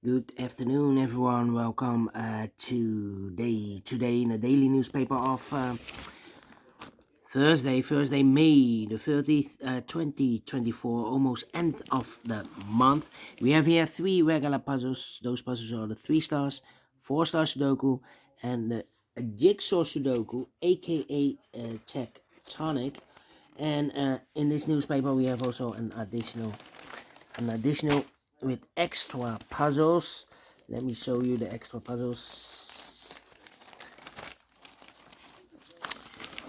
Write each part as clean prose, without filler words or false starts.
Good afternoon, everyone. Welcome today in the daily newspaper of Thursday, May the 30th, 2024, almost end of the month. We have here three regular puzzles. Those puzzles are the 3 stars, 4 star Sudoku, and the Jigsaw Sudoku, aka Tectonic. And in this newspaper, we have also an additional with extra puzzles. Let me show you the extra puzzles.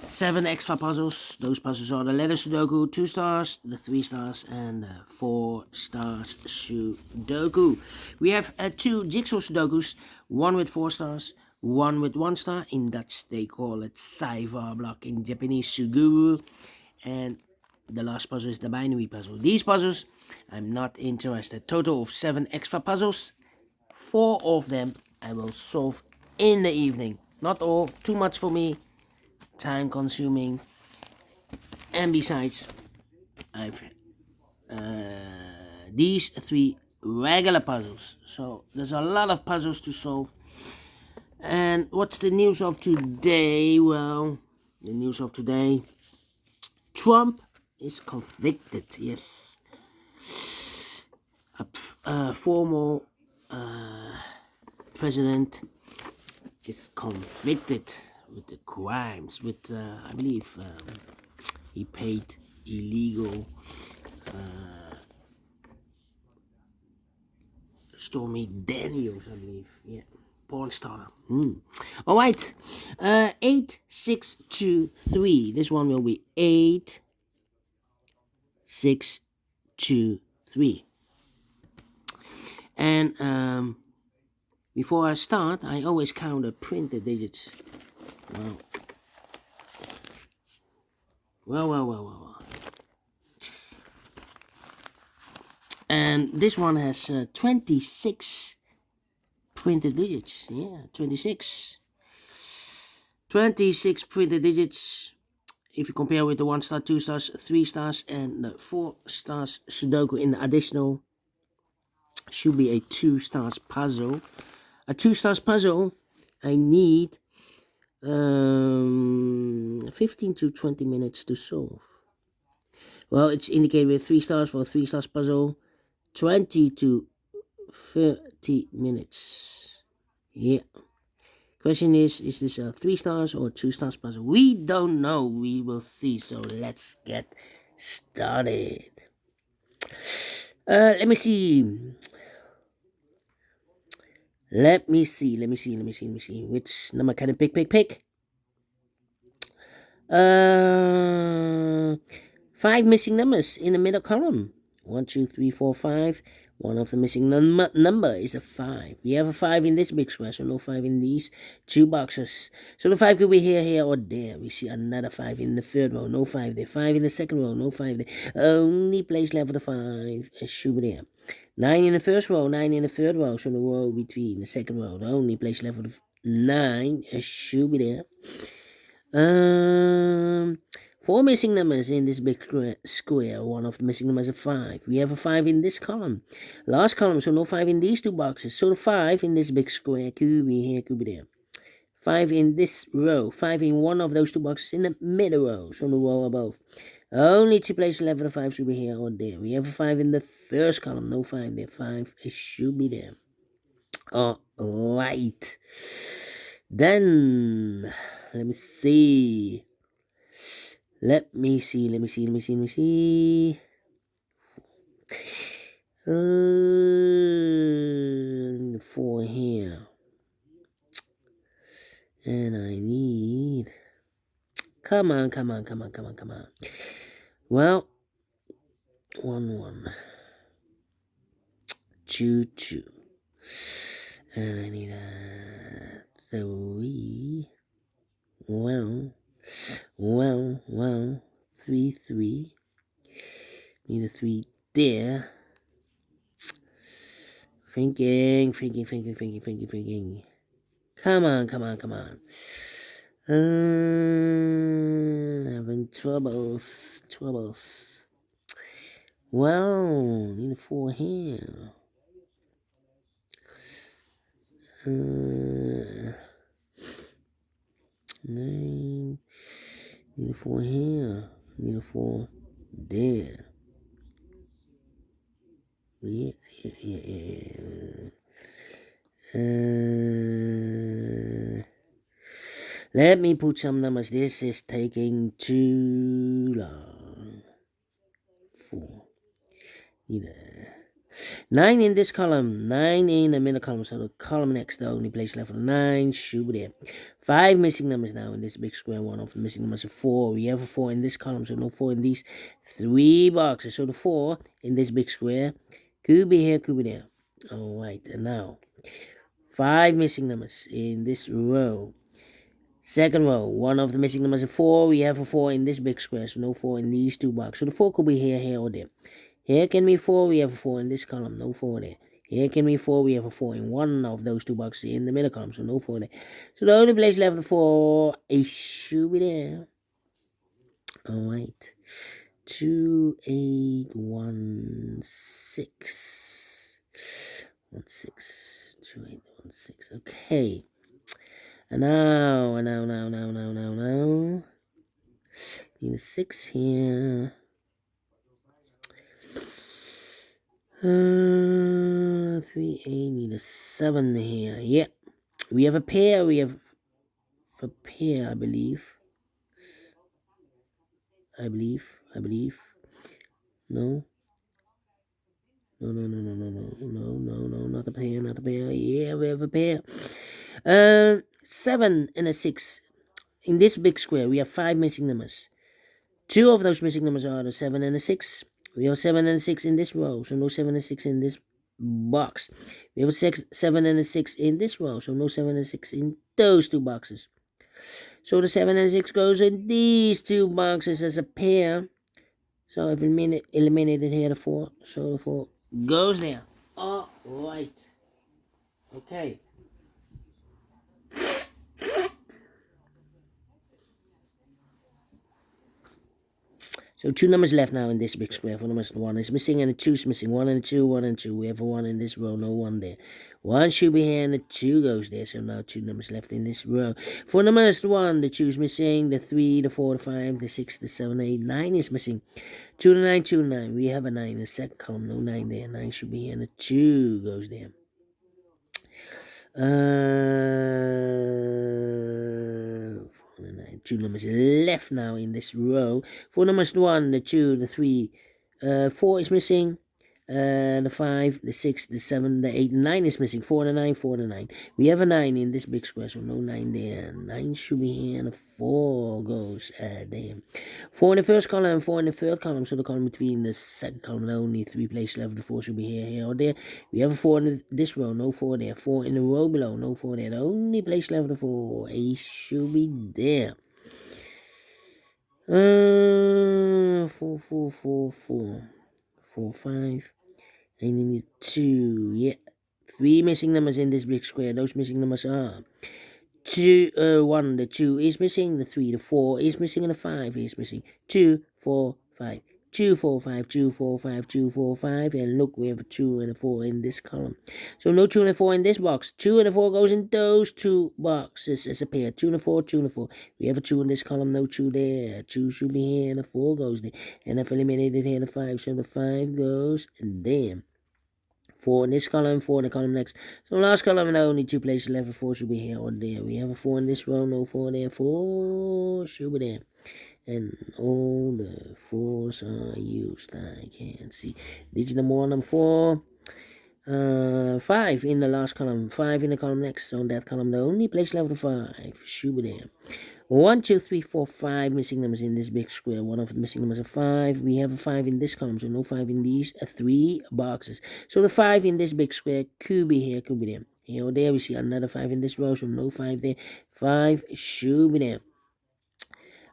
7 extra puzzles. Those puzzles are the letter Sudoku, 2 stars, the 3 stars, and the 4 stars Sudoku. We have two Jigsaw Sudokus, one with 4 stars, one with 1 star. In Dutch, they call it Cyber Block. In Japanese, Suguru. And the last puzzle is the binary puzzle. These puzzles, I'm not interested. Total of 7 extra puzzles. 4 of them I will solve in the evening. Not all, too much for me, time consuming. And besides, I've these 3 regular puzzles. So there's a lot of puzzles to solve. And what's the news of today? Well, the news of today, Trump is convicted. Yes, a former president is convicted with the crimes. With I believe he paid illegal Stormy Daniels, I believe. Yeah, porn star. All right, 8623. This one will be 8623. And before I start, I always count the printed digits. Well. And this one has 26 printed digits. Yeah, 26. 26 printed digits. If you compare with the 1 star, 2 stars, 3 stars, and the 4 stars Sudoku in the additional, should be a 2 stars puzzle. A 2 stars puzzle, I need 15 to 20 minutes to solve. Well, it's indicated with 3 stars for a 3 stars puzzle, 20 to 30 minutes. Yeah. Question is this a 3 stars or 2 stars puzzle? We don't know. We will see. So let's get started. Let me see. Which number can I pick? 5 missing numbers in the middle column. 1, 2, 3, 4, 5. One of the missing number is a 5. We have a 5 in this big square, so no 5 in these 2 boxes. So the 5 could be here, or there. We see another 5 in the third row, no 5 there. 5 in the second row, no 5 there. Only place left for the 5 should be there. 9 in the first row, 9 in the third row, so the row between the second row. The only place left for the 9 should be there. 4 missing numbers in this big square. One of the missing numbers is 5. We have a 5 in this column. Last column, so no 5 in these 2 boxes. So the 5 in this big square could be here, could be there. 5 in this row. 5 in one of those 2 boxes in the middle row. So the row above. Only 2 places left for the 5 should be here or there. We have a 5 in the first column. No 5 there. 5 should be there. Alright. Then let me see. 4 here. And I need. Come on. Well, 1. 2. And I need a 3. Well, 3. Need a 3 there. Thinking. Come on. Having troubles. Well, need a 4 here. 9. Need a 4 here. Need a 4 there. Yeah. Let me put some numbers. This is taking too long. 4. Need a 9 in this column, 9 in the middle column, so the column next, the only place left for 9 should be there. 5 missing numbers now in this big square. One of the missing numbers is 4. We have a 4 in this column, so no 4 in these 3 boxes. So the 4 in this big square could be here, could be there. Alright, and now 5 missing numbers in this row. Second row, one of the missing numbers is 4. We have a 4 in this big square, so no 4 in these 2 boxes. So the 4 could be here, here, or there. Here can be 4, we have a 4 in this column, no 4 there. Here can be 4, we have a 4 in one of those 2 boxes in the middle column, so no 4 there. So the only place left for 4 is should be there. Alright. 2816. 2816. Okay. And now. Need a 6 here. 3, 8, need a 7 here. Yeah. We have a pair. We have a pair, I believe. I believe. No. No, not a pair, Yeah, we have a pair. 7 and a 6. In this big square, we have 5 missing numbers. 2 of those missing numbers are the 7 and the 6. We have 7 and 6 in this row, so no 7 and 6 in this box. We have a 7 and a 6 in this row, so no 7 and 6 in those 2 boxes. So the 7 and 6 goes in these 2 boxes as a pair. So I've eliminated here the 4, so the 4 goes there. Alright. Okay. So 2 numbers left now in this big square. 4 numbers, 1 is missing and the 2 is missing. 1 and 2, 1 and 2. We have a 1 in this row, no 1 there. 1 should be here and the 2 goes there. So now 2 numbers left in this row. 4 numbers, 1, the 2 is missing. The 3, the 4, the 5, the 6, the 7, 8, 9 is missing. 2 to 9, 2 to 9. We have a 9 in the second column, no 9 there. 9 should be here and the 2 goes there. 2 numbers left now in this row. 4 numbers, 1, the 2, the 3, 4 is missing. The 5, the 6, the 7, the 8, 9 is missing. 4 and 9, 4 and 9. We have a 9 in this big square, so no 9 there. 9 should be here, and a 4 goes there. 4 in the first column, 4 in the third column, so the column between the second column, only 3 places left. The 4 should be here, here, or there. We have a 4 in this row, no 4 there. 4 in the row below, no 4 there. The only place left, the 4, A should be there. 4, 5. I need 2. Yeah. 3 missing numbers in this big square. Those missing numbers are 2, 1, the 2 is missing, the 3, the 4 is missing, and the 5 is missing. 2, 4, 5. 2, 4, 5, 2, 4, 5, 2, 4, 5. And look, we have a 2 and a 4 in this column. So no 2 and a 4 in this box. 2 and a 4 goes in those 2 boxes as a pair. 2 and a 4, 2 and a 4. We have a 2 in this column, no 2 there. 2 should be here, and the 4 goes there. And I've eliminated here the 5, so the 5 goes there. 4 in this column, 4 in the column next. So last column, and only 2 places left. 4 should be here or there. We have a 4 in this row, no 4 there. 4 should be there. And all the 4s are used. I can't see. Digit number 1, number 4. 5 in the last column. 5 in the column next. So that column, the only place left of 5 should be there. 1, 2, 3, 4, 5 missing numbers in this big square. One of the missing numbers are 5. We have a 5 in this column, so no 5 in these 3 boxes. So the 5 in this big square could be here, could be there. Here or there, we see another 5 in this row, so no 5 there. 5 should be there.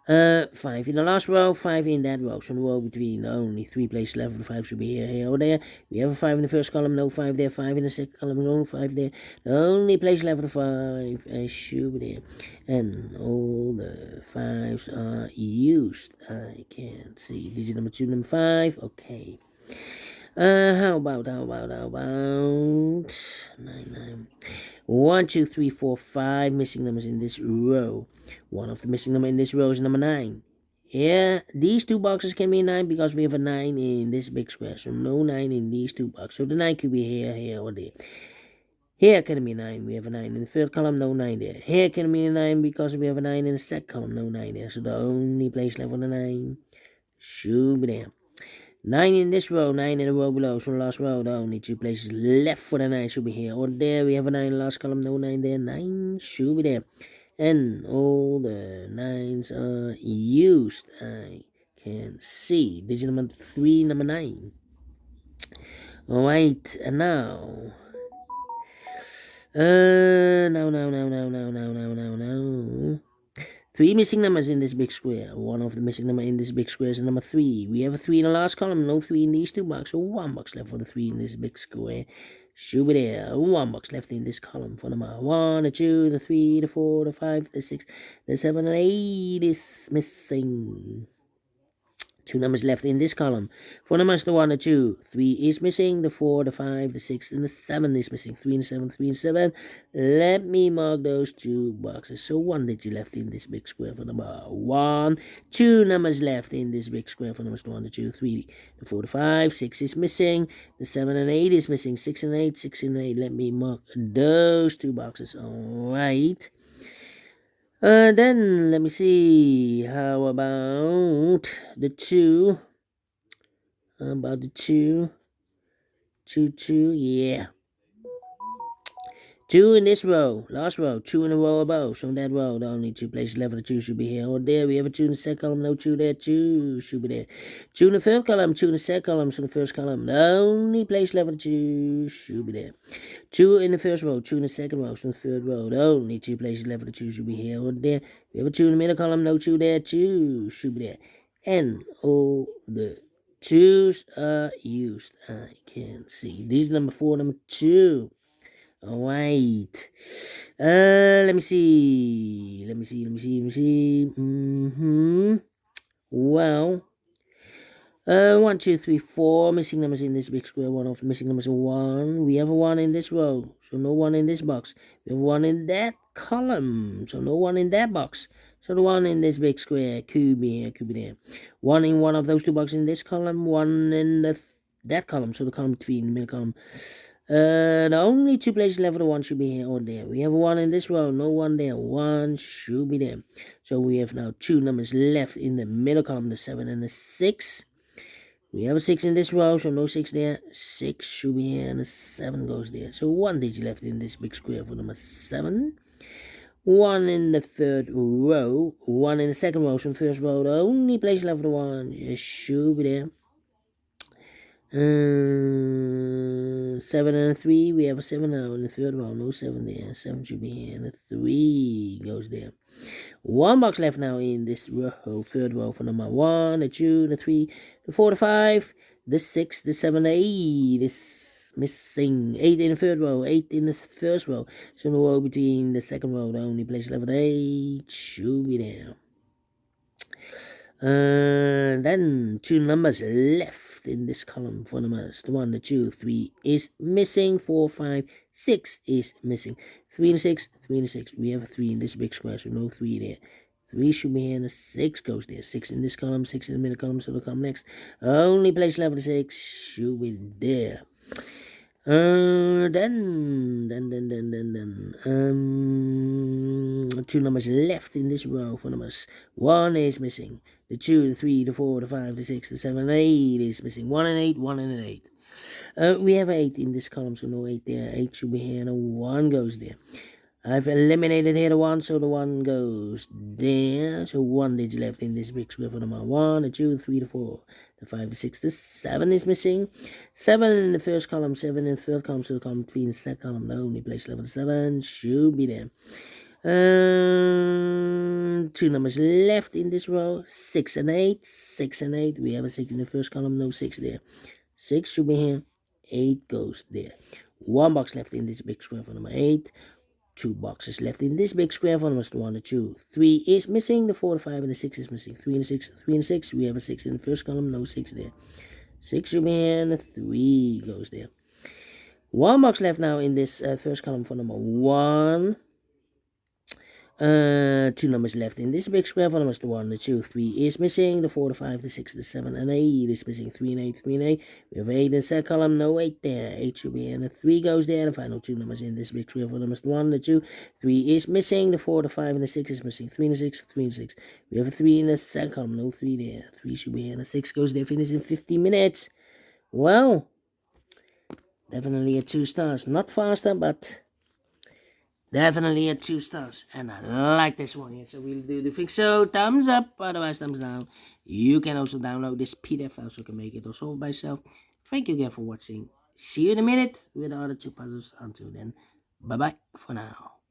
5 in the last row, 5 in that row. So in the row between only 3 places left, the 5 should be here, here, or there. We have a 5 in the first column, no 5 there. 5 in the second column, no 5 there. The only place left, the 5 should be there. And all the 5s are used. I can't see. Digit number 2, number 5. Okay. How about 9, 9. 1, 2, 3, 4, 5 missing numbers in this row. One of the missing number in this row is number 9. Yeah, these two boxes can be 9 because we have a 9 in this big square. So no 9 in these two boxes. So the 9 could be here, or there. Here can be 9. We have a 9 in the third column, no 9 there. Here can be a 9 because we have a 9 in the second column, no 9 there. So the only place left for the 9 should be there. 9 in this row, 9 in the row below. So the last row, the only two places left for the 9 should be here or there. We have a 9 in the last column, no 9 there. 9 should be there. And all the 9s are used. I can see. Digit number 3, number 9. Alright, and now. Now. 3 missing numbers in this big square. One of the missing number in this big square is number 3. We have a 3 in the last column, no 3 in these two boxes. So 1 box left for the 3 in this big square. Should be there. 1 box left in this column for number 1, the 2, the 3, the 4, the 5, the 6, the 7, and 8 is missing. 2 numbers left in this column. 4 numbers, the 1, the 2, 3 is missing. The 4, the 5, the 6, and the 7 is missing. 3 and 7, 3 and 7. Let me mark those 2 boxes. So 1 digit left in this big square for number 1. 2 numbers left in this big square for numbers 1, the 2, 3, the 4, the 5, 6 is missing. The 7 and 8 is missing. 6 and 8, 6 and 8. Let me mark those 2 boxes. Alright. Then let me see. How about the 2? How about the 2? 2, yeah. 2 in this row, last row, 2 in a row above. So in that row, the only 2 places left for the 2 should be here or there. We have a 2 in the second column, no 2 there, 2 should be there. 2 in the third column, 2 in the second column, so in the first column, the only place left for the 2 should be there. 2 in the first row, 2 in the second row, so in the third row, the only 2 places left for the 2 should be here or there. We have a 2 in the middle column, no 2 there, 2 should be there. And all the 2s are used. I can see. This is number 4, number 2. Alright. Let me see. Well, 1, 2, 3, 4 missing numbers in this big square. One of the missing numbers is 1. We have a 1 in this row, so no 1 in this box. We have 1 in that column, so no 1 in that box. So the 1 in this big square could be here, could be there. 1 in one of those 2 boxes in this column, 1 in that column, so the column between the middle column. The only 2 places left for the 1 should be here or there. We have a 1 in this row, no 1 there. 1 should be there. So we have now 2 numbers left in the middle column, the 7 and the 6. We have a 6 in this row, so no 6 there. 6 should be here, and a 7 goes there. So 1 digit left in this big square for number 7. 1 in the third row, 1 in the second row, so in the first row, the only place left for the 1 should be there. 7 and a 3, we have a 7 now in the third row, no 7 there. 7 should be here, and a 3 goes there. 1 box left now in this row, third row for number 1, the 2, the 3, the 4, the 5, the 6, the 7, the 8 is missing. 8 in the third row, 8 in the first row. So in the row between the second row, the only place left for the 8 should be there. Then 2 numbers left in this column for numbers. The 1, the 2, 3 is missing. 4, 5, 6 is missing. 3 and 6, 3 and 6. We have a 3 in this big square, so no 3 there. 3 should be here, and the 6 goes there. 6 in this column, 6 in the middle column, so they'll come next. Only place left for the 6 should be there. Then 2 numbers left in this row for numbers. 1 is missing. The 2, the 3, the 4, the 5, the 6, the 7, and 8 is missing. 1 and 8, 1 and an 8. We have 8 in this column, so no 8 there. 8 should be here, and a 1 goes there. I've eliminated here the 1, so the 1 goes there. So 1 digit left in this big square for number 1, the 2, the 3, the 4, the 5, the 6, the 7 is missing. 7 in the first column, 7 in the third column, so the column between the second column, the only place left for the 7 should be there. 2 numbers left in this row, 6 and 8, 6 and 8. We have a 6 in the first column, no 6 there. 6 should be here, 8 goes there. 1 box left in this big square for number 8. 2 boxes left in this big square for numbers 1 and 2. 3 is missing, the 4, the 5, and the 6 is missing. 3 and 6, 3 and 6. We have a 6 in the first column, no 6 there. 6 should be here, and a 3 goes there. 1 box left now in this first column for number 1. 2 numbers left in this big square for numbers 1, the 2, 3 is missing, the 4, the 5, the 6, the 7, and 8 is missing, 3 and 8, 3 and 8. We have 8 in the second column, no 8 there, 8 should be in, the 3 goes there, the final 2 numbers in this big square for numbers 1, the 2, 3 is missing, the 4, the 5, and the 6 is missing, 3 and the 6, 3 and 6. We have a 3 in the second column, no 3 there, 3 should be in, the 6 goes there, finish in 15 minutes. Well, definitely a 2 stars, not faster, but definitely a 2 stars, and I like this one here. So we'll do the thing. So thumbs up, otherwise thumbs down. You can also download this PDF file so you can make it also by yourself. Thank you again for watching. See you in a minute with the other 2 puzzles. Until then, bye bye for now.